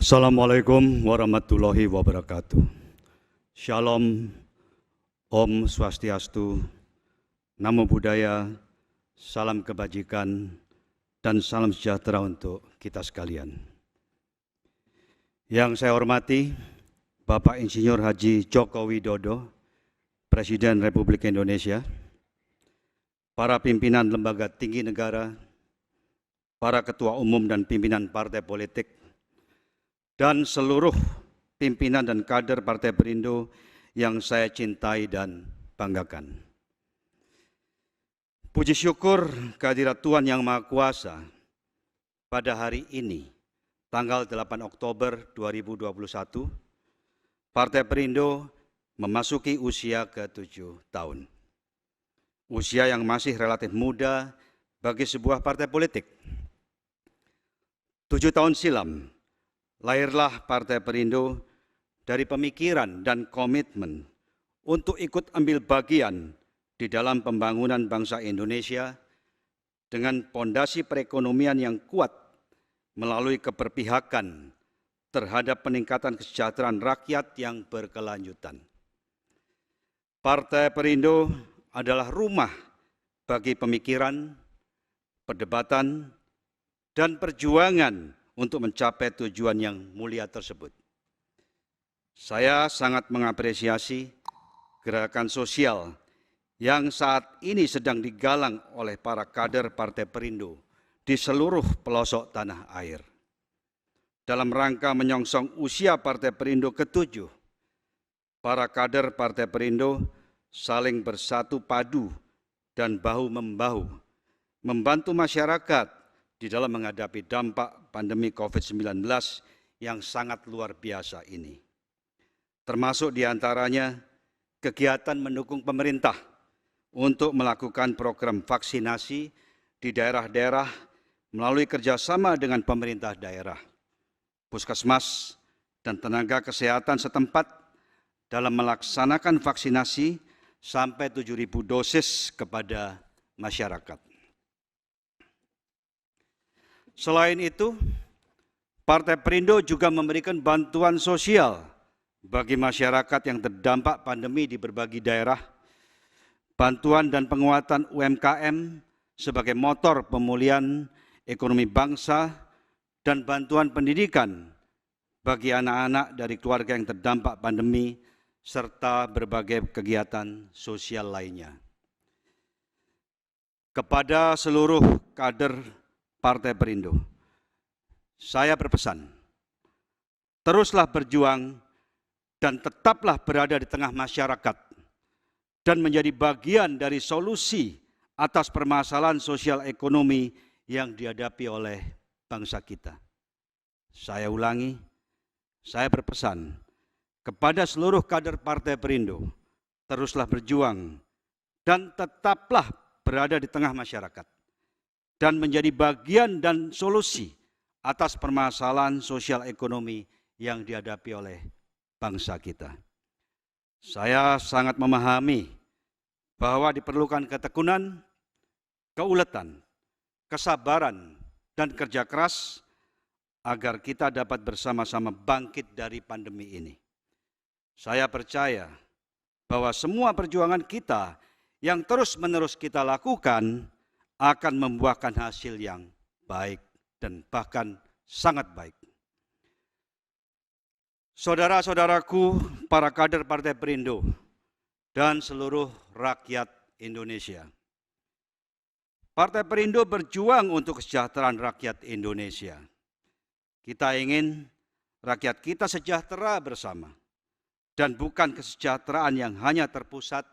Assalamualaikum warahmatullahi wabarakatuh. Shalom, Om Swastiastu, Namo Buddhaya, salam kebajikan, dan salam sejahtera untuk kita sekalian. Yang saya hormati, Bapak Insinyur Haji Joko Widodo, Presiden Republik Indonesia, para pimpinan lembaga tinggi negara, para ketua umum dan pimpinan partai politik, dan seluruh pimpinan dan kader Partai Perindo yang saya cintai dan banggakan. Puji syukur kehadirat Tuhan Yang Maha Kuasa pada hari ini, tanggal 8 Oktober 2021, Partai Perindo memasuki usia ke-7 tahun. Usia yang masih relatif muda bagi sebuah partai politik. 7 tahun silam, lahirlah Partai Perindo dari pemikiran dan komitmen untuk ikut ambil bagian di dalam pembangunan bangsa Indonesia dengan pondasi perekonomian yang kuat melalui keberpihakan terhadap peningkatan kesejahteraan rakyat yang berkelanjutan. Partai Perindo adalah rumah bagi pemikiran, perdebatan, dan perjuangan untuk mencapai tujuan yang mulia tersebut. Saya sangat mengapresiasi gerakan sosial yang saat ini sedang digalang oleh para kader Partai Perindo di seluruh pelosok tanah air. Dalam rangka menyongsong usia Partai Perindo ke-7, para kader Partai Perindo saling bersatu padu dan bahu-membahu membantu masyarakat di dalam menghadapi dampak pandemi COVID-19 yang sangat luar biasa ini. Termasuk diantaranya kegiatan mendukung pemerintah untuk melakukan program vaksinasi di daerah-daerah melalui kerjasama dengan pemerintah daerah, puskesmas, dan tenaga kesehatan setempat dalam melaksanakan vaksinasi sampai 7.000 dosis kepada masyarakat. Selain itu, Partai Perindo juga memberikan bantuan sosial bagi masyarakat yang terdampak pandemi di berbagai daerah, bantuan dan penguatan UMKM sebagai motor pemulihan ekonomi bangsa, dan bantuan pendidikan bagi anak-anak dari keluarga yang terdampak pandemi, serta berbagai kegiatan sosial lainnya. Kepada seluruh kader Partai Perindo, saya berpesan, teruslah berjuang dan tetaplah berada di tengah masyarakat dan menjadi bagian dari solusi atas permasalahan sosial ekonomi yang dihadapi oleh bangsa kita. Saya ulangi, saya berpesan kepada seluruh kader Partai Perindo, teruslah berjuang dan tetaplah berada di tengah masyarakat dan menjadi bagian dan solusi atas permasalahan sosial ekonomi yang dihadapi oleh bangsa kita. Saya sangat memahami bahwa diperlukan ketekunan, keuletan, kesabaran, dan kerja keras agar kita dapat bersama-sama bangkit dari pandemi ini. Saya percaya bahwa semua perjuangan kita yang terus-menerus kita lakukan akan membuahkan hasil yang baik dan bahkan sangat baik. Saudara-saudaraku, para kader Partai Perindo, dan seluruh rakyat Indonesia. Partai Perindo berjuang untuk kesejahteraan rakyat Indonesia. Kita ingin rakyat kita sejahtera bersama, dan bukan kesejahteraan yang hanya terpusat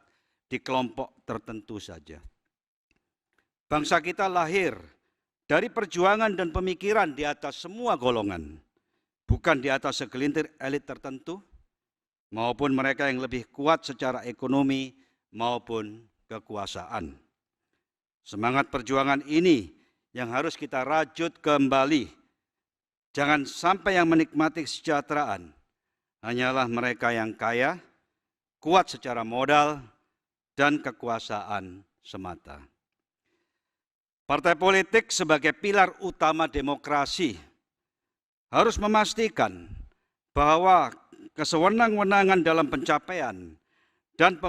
di kelompok tertentu saja. Bangsa kita lahir dari perjuangan dan pemikiran di atas semua golongan, bukan di atas segelintir elit tertentu, maupun mereka yang lebih kuat secara ekonomi maupun kekuasaan. Semangat perjuangan ini yang harus kita rajut kembali. Jangan sampai yang menikmati kesejahteraan hanyalah mereka yang kaya, kuat secara modal, dan kekuasaan semata. Partai politik sebagai pilar utama demokrasi harus memastikan bahwa kesewenang-wenangan dalam pencapaian dan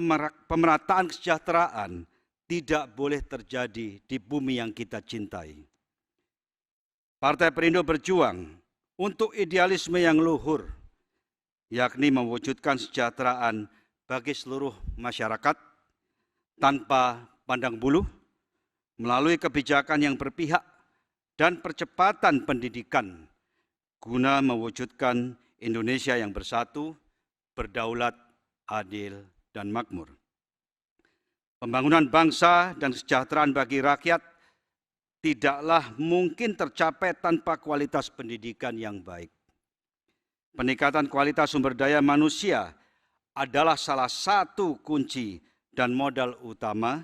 pemerataan kesejahteraan tidak boleh terjadi di bumi yang kita cintai. Partai Perindo berjuang untuk idealisme yang luhur, yakni mewujudkan kesejahteraan bagi seluruh masyarakat tanpa pandang bulu, melalui kebijakan yang berpihak dan percepatan pendidikan guna mewujudkan Indonesia yang bersatu, berdaulat, adil, dan makmur. Pembangunan bangsa dan kesejahteraan bagi rakyat tidaklah mungkin tercapai tanpa kualitas pendidikan yang baik. Peningkatan kualitas sumber daya manusia adalah salah satu kunci dan modal utama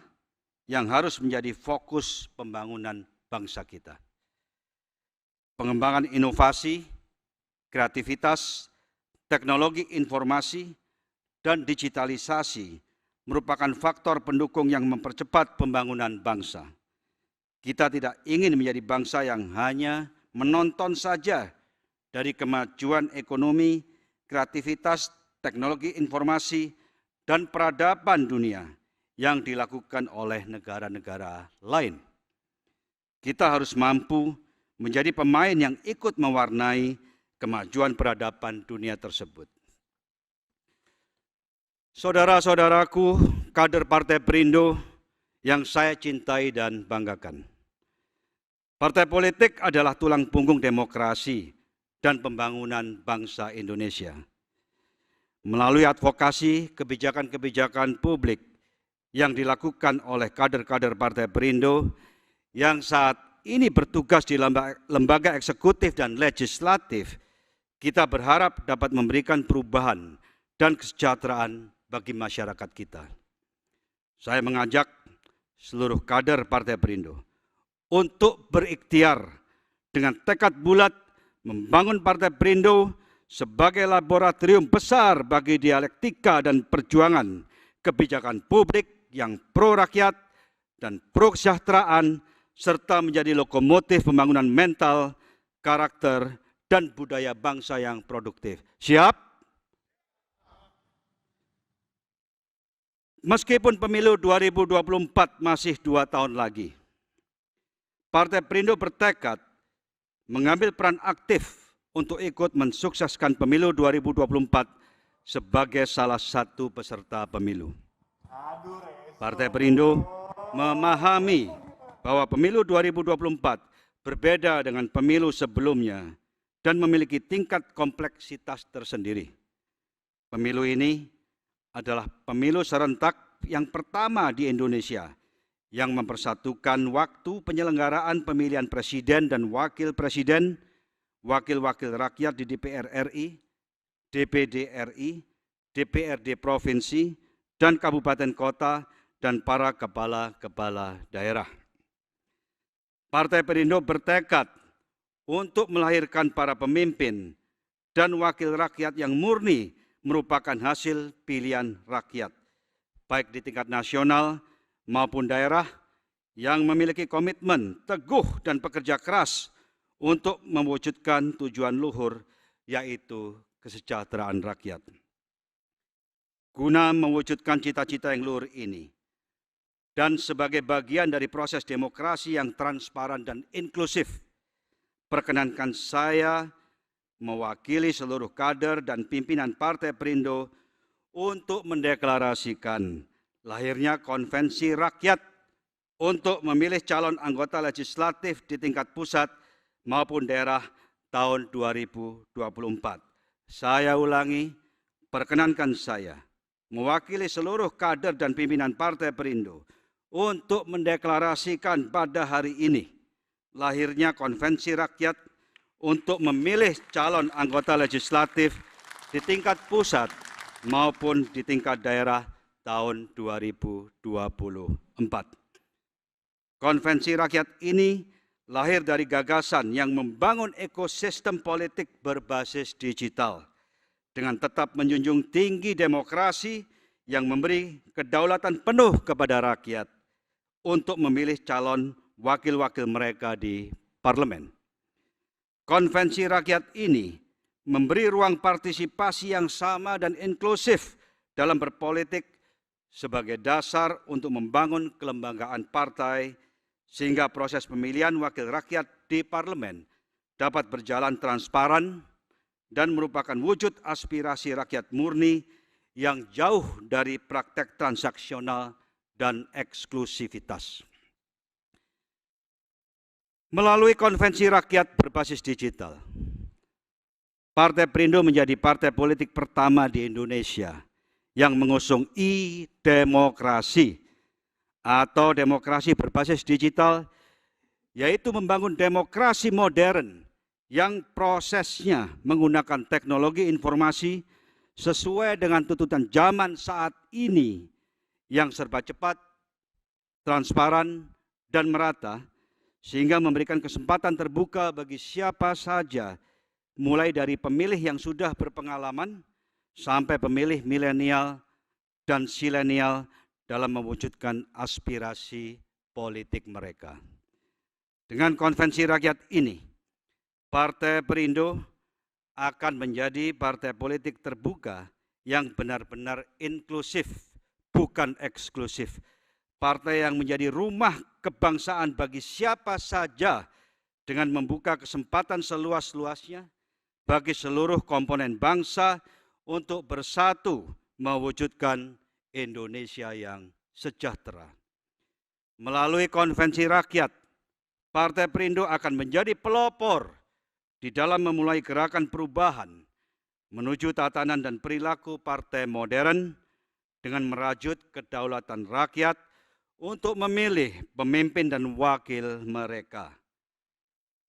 yang harus menjadi fokus pembangunan bangsa kita. Pengembangan inovasi, kreativitas, teknologi informasi, dan digitalisasi merupakan faktor pendukung yang mempercepat pembangunan bangsa. Kita tidak ingin menjadi bangsa yang hanya menonton saja dari kemajuan ekonomi, kreativitas, teknologi informasi, dan peradaban dunia yang dilakukan oleh negara-negara lain. Kita harus mampu menjadi pemain yang ikut mewarnai kemajuan peradaban dunia tersebut. Saudara-saudaraku, kader Partai Perindo yang saya cintai dan banggakan. Partai politik adalah tulang punggung demokrasi dan pembangunan bangsa Indonesia. Melalui advokasi kebijakan-kebijakan publik yang dilakukan oleh kader-kader Partai Perindo yang saat ini bertugas di lembaga eksekutif dan legislatif, kita berharap dapat memberikan perubahan dan kesejahteraan bagi masyarakat kita. Saya mengajak seluruh kader Partai Perindo untuk berikhtiar dengan tekad bulat membangun Partai Perindo sebagai laboratorium besar bagi dialektika dan perjuangan kebijakan publik yang pro rakyat dan pro kesejahteraan, serta menjadi lokomotif pembangunan mental, karakter, dan budaya bangsa yang produktif. Siap? Meskipun pemilu 2024 masih 2 tahun lagi, Partai Perindo bertekad mengambil peran aktif untuk ikut mensukseskan pemilu 2024 sebagai salah satu peserta pemilu. Partai Perindo memahami bahwa pemilu 2024 berbeda dengan pemilu sebelumnya dan memiliki tingkat kompleksitas tersendiri. Pemilu ini adalah pemilu serentak yang pertama di Indonesia yang mempersatukan waktu penyelenggaraan pemilihan presiden dan wakil presiden, wakil-wakil rakyat di DPR RI, DPD RI, DPRD provinsi, dan kabupaten kota, dan para kepala-kepala daerah. Partai Perindo bertekad untuk melahirkan para pemimpin dan wakil rakyat yang murni merupakan hasil pilihan rakyat, baik di tingkat nasional maupun daerah, yang memiliki komitmen teguh dan pekerja keras untuk mewujudkan tujuan luhur, yaitu kesejahteraan rakyat. Guna mewujudkan cita-cita yang luhur ini, dan sebagai bagian dari proses demokrasi yang transparan dan inklusif, perkenankan saya mewakili seluruh kader dan pimpinan Partai Perindo untuk mendeklarasikan lahirnya konvensi rakyat untuk memilih calon anggota legislatif di tingkat pusat maupun daerah tahun 2024. Saya ulangi, perkenankan saya mewakili seluruh kader dan pimpinan Partai Perindo untuk mendeklarasikan pada hari ini lahirnya konvensi rakyat untuk memilih calon anggota legislatif di tingkat pusat maupun di tingkat daerah tahun 2024. Konvensi rakyat ini lahir dari gagasan yang membangun ekosistem politik berbasis digital dengan tetap menjunjung tinggi demokrasi yang memberi kedaulatan penuh kepada rakyat untuk memilih calon wakil-wakil mereka di parlemen. Konvensi rakyat ini memberi ruang partisipasi yang sama dan inklusif dalam berpolitik sebagai dasar untuk membangun kelembagaan partai sehingga proses pemilihan wakil rakyat di parlemen dapat berjalan transparan dan merupakan wujud aspirasi rakyat murni yang jauh dari praktek transaksional dan eksklusivitas. Melalui konvensi rakyat berbasis digital, Partai Perindo menjadi partai politik pertama di Indonesia yang mengusung e-demokrasi atau demokrasi berbasis digital, yaitu membangun demokrasi modern yang prosesnya menggunakan teknologi informasi sesuai dengan tuntutan zaman saat ini yang serba cepat, transparan, dan merata, sehingga memberikan kesempatan terbuka bagi siapa saja, mulai dari pemilih yang sudah berpengalaman sampai pemilih milenial dan silenial dalam mewujudkan aspirasi politik mereka. Dengan konvensi rakyat ini, Partai Perindo akan menjadi partai politik terbuka yang benar-benar inklusif, bukan eksklusif. Partai yang menjadi rumah kebangsaan bagi siapa saja dengan membuka kesempatan seluas-luasnya bagi seluruh komponen bangsa untuk bersatu mewujudkan Indonesia yang sejahtera. Melalui konvensi rakyat, Partai Perindo akan menjadi pelopor di dalam memulai gerakan perubahan menuju tatanan dan perilaku partai modern dengan merajut kedaulatan rakyat untuk memilih pemimpin dan wakil mereka.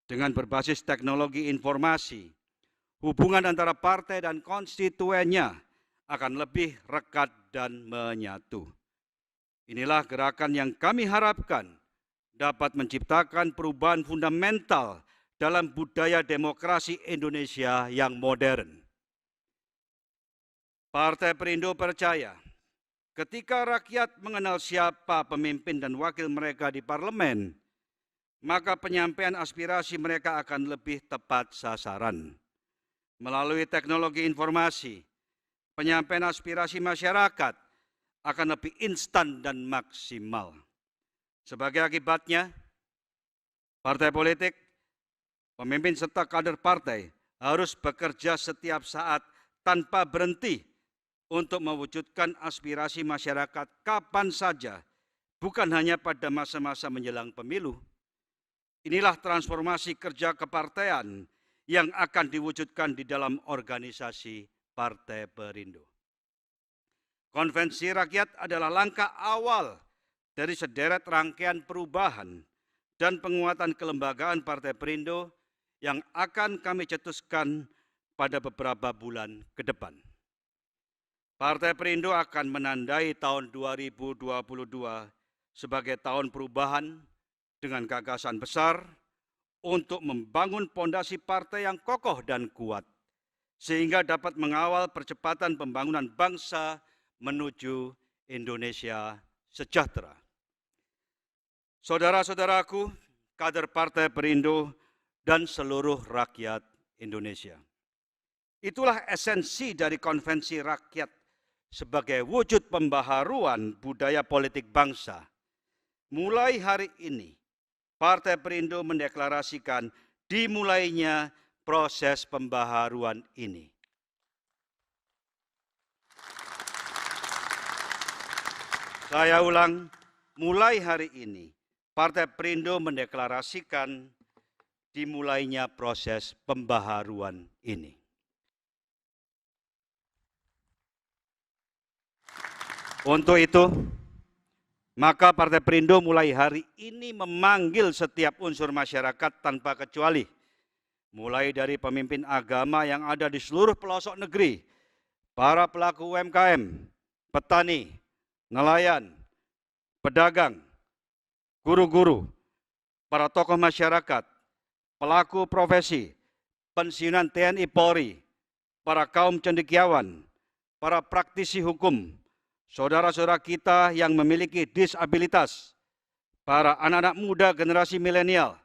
Dengan berbasis teknologi informasi, hubungan antara partai dan konstituennya akan lebih rekat dan menyatu. Inilah gerakan yang kami harapkan dapat menciptakan perubahan fundamental dalam budaya demokrasi Indonesia yang modern. Partai Perindo percaya, ketika rakyat mengenal siapa pemimpin dan wakil mereka di parlemen, maka penyampaian aspirasi mereka akan lebih tepat sasaran. Melalui teknologi informasi, penyampaian aspirasi masyarakat akan lebih instan dan maksimal. Sebagai akibatnya, partai politik, pemimpin serta kader partai harus bekerja setiap saat tanpa berhenti untuk mewujudkan aspirasi masyarakat kapan saja, bukan hanya pada masa-masa menjelang pemilu. Inilah transformasi kerja kepartaian yang akan diwujudkan di dalam organisasi Partai Perindo. Konvensi rakyat adalah langkah awal dari sederet rangkaian perubahan dan penguatan kelembagaan Partai Perindo yang akan kami cetuskan pada beberapa bulan ke depan. Partai Perindo akan menandai tahun 2022 sebagai tahun perubahan dengan gagasan besar untuk membangun pondasi partai yang kokoh dan kuat, sehingga dapat mengawal percepatan pembangunan bangsa menuju Indonesia sejahtera. Saudara-saudaraku, kader Partai Perindo, dan seluruh rakyat Indonesia. Itulah esensi dari konvensi rakyat sebagai wujud pembaharuan budaya politik bangsa. Mulai hari ini, Partai Perindo mendeklarasikan dimulainya proses pembaharuan ini. Saya ulang, mulai hari ini, Partai Perindo mendeklarasikan dimulainya proses pembaharuan ini. Untuk itu, maka Partai Perindo mulai hari ini memanggil setiap unsur masyarakat tanpa kecuali, mulai dari pemimpin agama yang ada di seluruh pelosok negeri, para pelaku UMKM, petani, nelayan, pedagang, guru-guru, para tokoh masyarakat, pelaku profesi, pensiunan TNI Polri, para kaum cendekiawan, para praktisi hukum, saudara-saudara kita yang memiliki disabilitas, para anak-anak muda generasi milenial,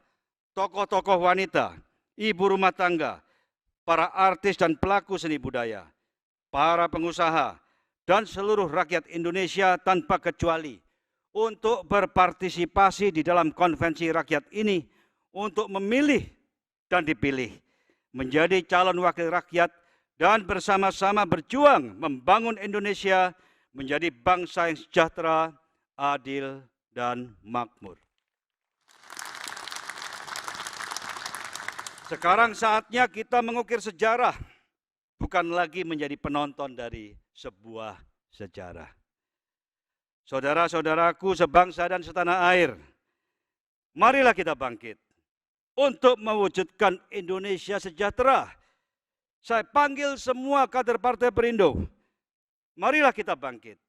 tokoh-tokoh wanita, ibu rumah tangga, para artis dan pelaku seni budaya, para pengusaha, dan seluruh rakyat Indonesia tanpa kecuali untuk berpartisipasi di dalam konvensi rakyat ini untuk memilih dan dipilih menjadi calon wakil rakyat dan bersama-sama berjuang membangun Indonesia menjadi bangsa yang sejahtera, adil, dan makmur. Sekarang saatnya kita mengukir sejarah, bukan lagi menjadi penonton dari sebuah sejarah. Saudara-saudaraku sebangsa dan setanah air, marilah kita bangkit untuk mewujudkan Indonesia sejahtera. Saya panggil semua kader Partai Perindo, marilah kita bangkit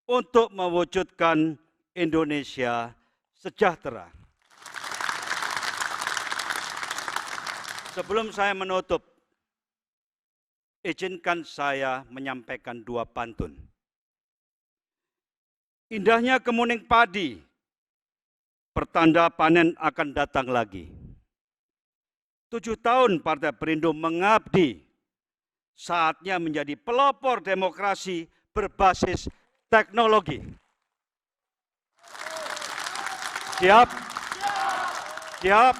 untuk mewujudkan Indonesia sejahtera. Sebelum saya menutup, izinkan saya menyampaikan dua pantun. Indahnya kemuning padi, pertanda panen akan datang lagi. 7 tahun Partai Perindo mengabdi, saatnya menjadi pelopor demokrasi berbasis teknologi. Siap? Siap?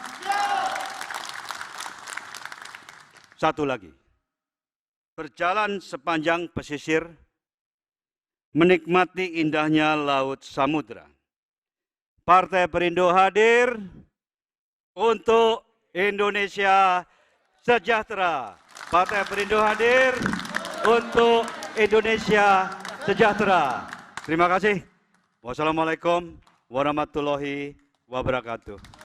Satu lagi, berjalan sepanjang pesisir, menikmati indahnya laut samudra. Partai Perindo hadir untuk Indonesia sejahtera. Partai Perindo hadir untuk Indonesia sejahtera. Terima kasih. Wassalamualaikum warahmatullahi wabarakatuh.